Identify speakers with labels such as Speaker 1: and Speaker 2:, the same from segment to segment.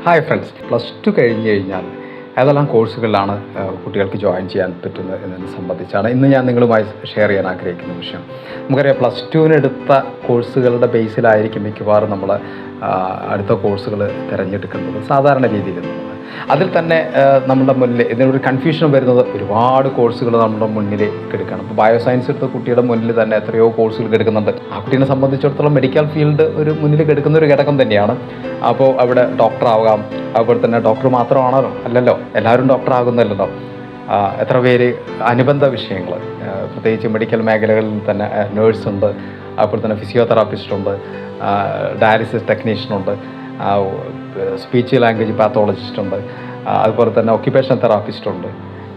Speaker 1: Hi friends, +2 കഴിഞ്ഞ് കഴിഞ്ഞാൽ ഏതെല്ലാം കോഴ്സുകളിലാണ് കുട്ടികൾക്ക് ജോയിൻ ചെയ്യാൻ പറ്റുന്നത് എന്നതിനെ സംബന്ധിച്ചാണ് ഇന്ന് ഞാൻ നിങ്ങളുമായി ഷെയർ ചെയ്യാൻ ആഗ്രഹിക്കുന്ന വിഷയം. നമുക്കറിയാം, +2 എടുത്ത കോഴ്സുകളുടെ ബേസിലായിരിക്കും മിക്കവാറും നമ്മൾ അടുത്ത കോഴ്സുകൾ തിരഞ്ഞെടുക്കുന്നത് സാധാരണ രീതിയിൽ നിന്നുള്ളത്. അതിൽ തന്നെ നമ്മുടെ മുന്നിൽ ഇതിനൊരു കൺഫ്യൂഷൻ വരുന്നത് ഒരുപാട് കോഴ്സുകൾ നമ്മുടെ മുന്നിലേക്ക് എടുക്കണം. ഇപ്പോൾ ബയോസയൻസ് എടുത്ത കുട്ടിയുടെ മുന്നിൽ തന്നെ എത്രയോ കോഴ്സുകൾ എടുക്കുന്നുണ്ട്. ആ കുട്ടീനെ സംബന്ധിച്ചിടത്തോളം മെഡിക്കൽ ഫീൽഡ് ഒരു മുന്നിലേക്ക് എടുക്കുന്ന ഒരു ഘടകം തന്നെയാണ്. അപ്പോൾ അവിടെ ഡോക്ടറാവാം, അതുപോലെ തന്നെ ഡോക്ടർ മാത്രമാണോ അല്ലല്ലോ, എല്ലാവരും ഡോക്ടർ ആകുന്നില്ലല്ലോ. എത്ര പേര് അനുബന്ധ വിഷയങ്ങൾ, പ്രത്യേകിച്ച് മെഡിക്കൽ മേഖലകളിൽ തന്നെ നേഴ്സുണ്ട്, അതുപോലെ തന്നെ ഫിസിയോതെറാപ്പിസ്റ്റുണ്ട്, ഡയാലിസിസ് ടെക്നീഷ്യനുണ്ട്, സ്പീച്ച് ലാംഗ്വേജ് പാത്തോളജിസ്റ്റുണ്ട്, അതുപോലെ തന്നെ ഒക്യുപേഷണൽ തെറാപ്പിസ്റ്റുണ്ട്.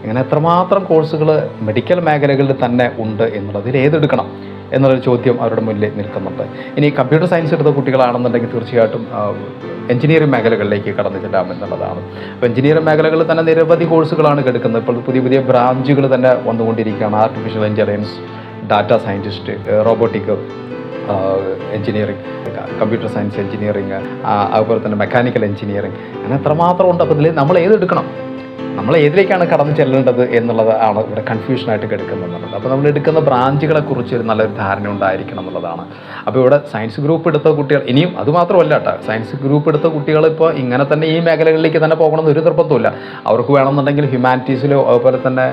Speaker 1: ഇങ്ങനെ എത്രമാത്രം കോഴ്സുകൾ മെഡിക്കൽ മേഖലകളിൽ തന്നെ ഉണ്ട് എന്നുള്ളതിൽ ഏതെടുക്കണം എന്നുള്ളൊരു ചോദ്യം അവരുടെ മുന്നിൽ നിൽക്കുന്നുണ്ട്. ഇനി കമ്പ്യൂട്ടർ സയൻസ് എടുത്ത കുട്ടികളാണെന്നുണ്ടെങ്കിൽ തീർച്ചയായിട്ടും എഞ്ചിനീയറിംഗ് മേഖലകളിലേക്ക് കടന്നു ചെല്ലാം എന്നുള്ളതാണ്. അപ്പോൾ എഞ്ചിനീയറിംഗ് മേഖലകളിൽ തന്നെ നിരവധി കോഴ്സുകളാണ് എടുക്കുന്നത്. ഇപ്പോൾ പുതിയ പുതിയ ബ്രാഞ്ചുകൾ തന്നെ വന്നുകൊണ്ടിരിക്കുകയാണ്. Artificial intelligence, data scientist, robotic engineering, computer science engineering, അതുപോലെ തന്നെ മെക്കാനിക്കൽ എഞ്ചിനീയറിംഗ്, അങ്ങനെ എത്രമാത്രം ഉണ്ട്. അപ്പോൾ ഇതിൽ നമ്മൾ ഏതെടുക്കണം, നമ്മൾ ഏതിലേക്കാണ് കടന്നു ചെല്ലേണ്ടത് എന്നുള്ളതാണ് ഇവിടെ കൺഫ്യൂഷനായിട്ട് കിടക്കുന്നുള്ളത്. അപ്പോൾ നമ്മൾ എടുക്കുന്ന ബ്രാഞ്ചുകളെക്കുറിച്ച് ഒരു നല്ലൊരു ധാരണ ഉണ്ടായിരിക്കണം എന്നുള്ളതാണ്. അപ്പോൾ ഇവിടെ സയൻസ് ഗ്രൂപ്പ് എടുത്ത കുട്ടികൾ, ഇനിയും അതുമാത്രമല്ല കേട്ടോ, സയൻസ് ഗ്രൂപ്പ് എടുത്ത കുട്ടികൾ ഇപ്പോൾ ഇങ്ങനെ തന്നെ ഈ മേഖലകളിലേക്ക് തന്നെ പോകണമെന്ന് ഒരു നിർബന്ധമില്ല. അവർക്ക് വേണമെന്നുണ്ടെങ്കിൽ ഹ്യൂമാനിറ്റീസിലോ അതുപോലെ തന്നെ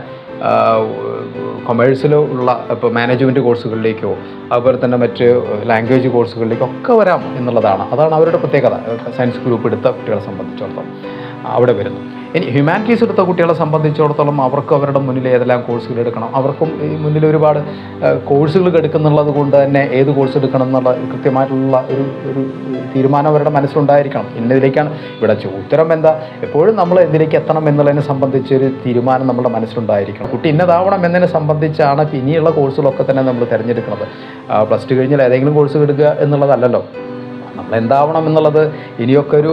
Speaker 1: കൊമേഴ്സിലോ ഉള്ള ഇപ്പോൾ മാനേജ്മെൻറ്റ് കോഴ്സുകളിലേക്കോ അതുപോലെ തന്നെ മറ്റ് ലാംഗ്വേജ് കോഴ്സുകളിലേക്കോ ഒക്കെ വരാം എന്നുള്ളതാണ്. അതാണ് അവരുടെ പ്രത്യേകത. സയൻസ് ഗ്രൂപ്പ് എടുത്ത കുട്ടികളെ സംബന്ധിച്ചിടത്തോളം അവിടെ വരുന്നു. ഇനി ഹ്യൂമാനിറ്റീസ് എടുത്ത കുട്ടികളെ സംബന്ധിച്ചിടത്തോളം അവർക്ക് അവരുടെ മുന്നിൽ ഏതെല്ലാം കോഴ്സുകൾ എടുക്കണം, അവർക്കും ഈ മുന്നിൽ ഒരുപാട് കോഴ്സുകൾ എടുക്കുന്നുള്ളത് കൊണ്ട് തന്നെ ഏത് കോഴ്സ് എടുക്കണം എന്നുള്ള കൃത്യമായിട്ടുള്ള ഒരു തീരുമാനം അവരുടെ മനസ്സിലുണ്ടായിരിക്കണം. ഇന്നതിലേക്കാണ് ഇവിടെ ഉത്തരം എന്താ, എപ്പോഴും നമ്മൾ എന്തിലേക്ക് എത്തണം എന്നുള്ളതിനെ സംബന്ധിച്ചൊരു തീരുമാനം നമ്മുടെ മനസ്സിലുണ്ടായിരിക്കണം. കുട്ടി ഇന്നതാവണം എന്നതിനെ സംബന്ധിച്ചാണ് ഇനിയുള്ള കോഴ്സുകളൊക്കെ തന്നെ നമ്മൾ തിരഞ്ഞെടുക്കുന്നത്. +2 കഴിഞ്ഞാൽ ഏതെങ്കിലും കോഴ്സ് എടുക്കുക എന്നുള്ളതല്ലല്ലോ. നമ്മൾ എന്താവണം എന്നുള്ളത് ഇനിയൊക്കെ ഒരു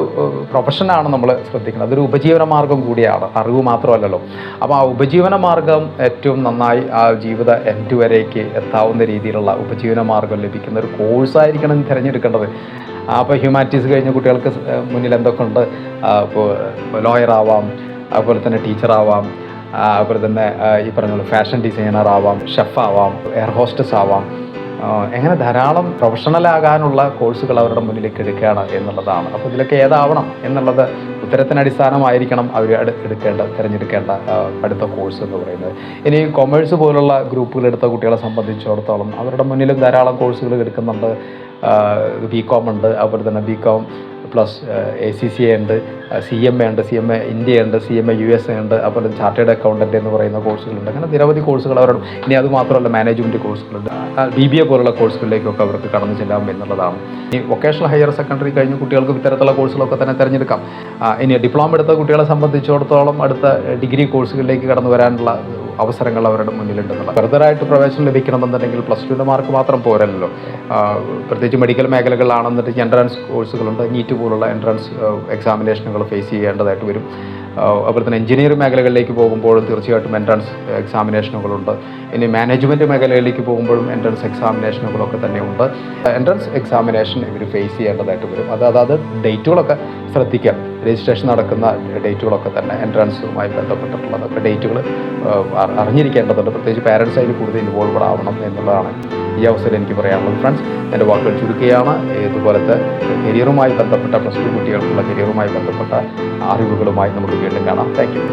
Speaker 1: പ്രൊഫഷനാണ് നമ്മൾ ശ്രദ്ധിക്കുന്നത്. അതൊരു ഉപജീവന മാർഗം കൂടിയാണ്, അറിവ് മാത്രമല്ലല്ലോ. അപ്പോൾ ആ ഉപജീവന മാർഗം ഏറ്റവും നന്നായി ആ ജീവിത എൻഡ് വരേക്ക് എത്താവുന്ന രീതിയിലുള്ള ഉപജീവന മാർഗം ലഭിക്കുന്ന ഒരു കോഴ്സായിരിക്കണം തിരഞ്ഞെടുക്കേണ്ടത്. അപ്പോൾ ഹ്യൂമാനിറ്റീസ് കഴിഞ്ഞ കുട്ടികൾക്ക് മുന്നിൽ എന്തൊക്കെ ഉണ്ട്, ഇപ്പോൾ ലോയറാവാം, അതുപോലെ തന്നെ ടീച്ചറാവാം, അതുപോലെ തന്നെ ഈ പറഞ്ഞ ഫാഷൻ ഡിസൈനർ ആവാം, ഷെഫാവാം, എയർ ഹോസ്റ്റസ് ആവാം, എങ്ങനെ ധാരാളം പ്രൊഫഷണലാകാനുള്ള കോഴ്സുകൾ അവരുടെ മുന്നിലേക്ക് എടുക്കുകയാണ് എന്നുള്ളതാണ്. അപ്പോൾ ഇതിലൊക്കെ ഏതാവണം എന്നുള്ളത് ഉത്തരത്തിനടിസ്ഥാനമായിരിക്കണം അവർ തിരഞ്ഞെടുക്കേണ്ട അടുത്ത കോഴ്സ് എന്ന് പറയുന്നത്. ഇനി കൊമേഴ്സ് പോലുള്ള ഗ്രൂപ്പുകൾ എടുത്ത കുട്ടികളെ സംബന്ധിച്ചിടത്തോളം അവരുടെ മുന്നിലും ധാരാളം കോഴ്സുകൾ എടുക്കുന്നുണ്ട്. BCom ഉണ്ട്, അതുപോലെ തന്നെ BCom പ്ലസ് ACCA ഉണ്ട്, CMA ഉണ്ട്, CMA ഇന്ത്യ ഉണ്ട്, CMA USA ഉണ്ട്, അതുപോലെ ചാർട്ടേഡ് അക്കൗണ്ടൻറ്റ് എന്ന് പറയുന്ന കോഴ്സുകളുണ്ട്. അങ്ങനെ നിരവധി കോഴ്സുകൾ അവരുടെ. ഇനി അതുമാത്രമല്ല, മാനേജ്മെൻറ്റ് കോഴ്സുകളുണ്ട്, BBA പോലുള്ള കോഴ്സുകളിലേക്കൊക്കെ അവർക്ക് കടന്നു ചെല്ലാം എന്നുള്ളതാണ്. ഇനി വൊക്കേഷണൽ ഹയർ സെക്കൻഡറി കഴിഞ്ഞ കുട്ടികൾക്ക് ഇത്തരത്തിലുള്ള കോഴ്സുകളൊക്കെ തന്നെ തിരഞ്ഞെടുക്കാം. ഇനി ഡിപ്ലോമ എടുത്ത കുട്ടികളെ സംബന്ധിച്ചിടത്തോളം അടുത്ത ഡിഗ്രി കോഴ്സുകളിലേക്ക് കടന്നു വരാനുള്ള അവസരങ്ങൾ അവരുടെ മുന്നിലുണ്ടെന്നുള്ള. ഫർദറായിട്ട് പ്രവേശനം ലഭിക്കണമെന്നുണ്ടെങ്കിൽ +2 മാർക്ക് മാത്രം പോരല്ലോ. പ്രത്യേകിച്ച് മെഡിക്കൽ മേഖലകളിലാണെന്നുണ്ടെങ്കിൽ എൻട്രൻസ് കോഴ്സുകളുണ്ട്, നീറ്റ് പോലുള്ള എൻട്രൻസ് എക്സാമിനേഷനുകൾ ഫേസ് ചെയ്യേണ്ടതായിട്ട് വരും. അതുപോലെ തന്നെ എഞ്ചിനീയറിംഗ് മേഖലകളിലേക്ക് പോകുമ്പോഴും തീർച്ചയായിട്ടും എൻട്രൻസ് എക്സാമിനേഷനുകളുണ്ട്. ഇനി മാനേജ്മെൻറ്റ് മേഖലയിലേക്ക് പോകുമ്പോഴും എൻട്രൻസ് എക്സാമിനേഷനുകളൊക്കെ തന്നെ ഉണ്ട്. എൻട്രൻസ് എക്സാമിനേഷൻ ഇവർ ഫേസ് ചെയ്യേണ്ടതായിട്ട് വരും. അതായത് ഡേറ്റുകളൊക്കെ ശ്രദ്ധിക്കാം. രജിസ്ട്രേഷൻ നടക്കുന്ന ഡേറ്റുകളൊക്കെ തന്നെ എൻട്രൻസുമായി ബന്ധപ്പെട്ടിട്ടുള്ളതൊക്കെ ഡേറ്റുകൾ അറിഞ്ഞിരിക്കേണ്ടതുണ്ട്. പ്രത്യേകിച്ച് പാരൻസ് അതിൽ കൂടുതൽ ഇൻവോൾവഡ് ആവണം എന്നുള്ളതാണ് ഈ അവസരം എനിക്ക് പറയാനുള്ളത്. ഫ്രണ്ട്സ്, എൻ്റെ വാക്കുകൾ ചുരുക്കുകയാണ്. ഇതുപോലത്തെ കരിയറുമായി ബന്ധപ്പെട്ട +2 കുട്ടികൾക്കുള്ള കരിയറുമായി ബന്ധപ്പെട്ട അറിവുകളുമായി നമുക്ക് വീണ്ടും കാണാം. Thank you.